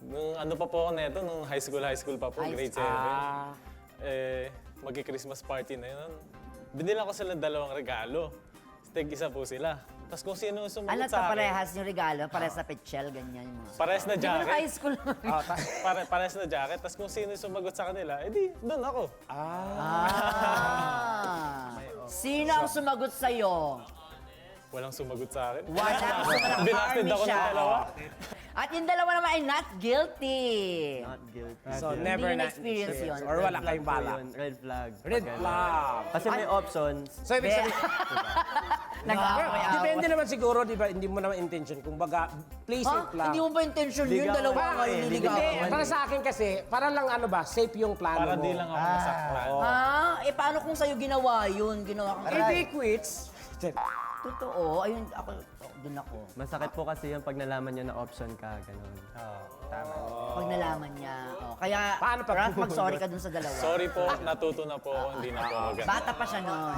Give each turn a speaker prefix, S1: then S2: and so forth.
S1: Nung ano pa po ako neto, nung high school pa po, grade 7. Magki-Christmas party na yun. Binilang ko sila 2 regalo. Tig-isa po sila. Tapos kung sino sumagot
S2: Alam
S1: sa
S2: ka
S1: akin,
S2: parehas yung regalo, parehas na petsyel, ganyan yung mga.
S1: parehas na
S2: Di ba nung high
S1: jacket.
S2: school lang?
S1: Parehas na jacket. Tapos kung sino sumagot sa kanila, edi doon ako.
S2: Sino ang sumagot sa'yo?
S1: Walang sumagot sa akin.
S2: Wala.
S1: Binasted ako ng dalawa.
S2: At yung dalawa naman ay not guilty.
S3: Not guilty.
S4: So,
S2: Hindi
S4: never
S2: yun
S4: na
S2: experience yun.
S4: Or wala kayong
S3: Po
S4: balak.
S3: yun, red flag.
S4: Red flag.
S3: Kasi may options.
S4: So, ibig sabihin,
S2: Nag-aaway-away.
S4: depende naman siguro, di ba, hindi mo naman intention. Kung baga, play
S2: Ha?
S4: safe lang.
S2: Hindi mo ba intention yun?
S3: Ligawan
S2: Dalawa
S3: ka
S2: kayo
S3: eh.
S4: Hindi,
S2: niligawan.
S4: para sa akin kasi, para lang ano ba, safe yung plano
S1: Para
S4: mo.
S1: di lang ako masaktan.
S2: Ha? Eh, paano kung sa'yo ginawa yun? Ginawa kang...
S4: Hindi quits.
S2: Totoo. Ayun, ako, dun ako.
S3: Masakit po kasi yun pag nalaman niya na option ka, ganun.
S2: Pag nalaman niya. Oh. Kaya,
S4: Paano pag-
S2: Rat, mag-sorry ka dun sa dalawa.
S1: Sorry po, natuto na po ako, hindi na po ako ganun.
S2: Bata pa siya noon.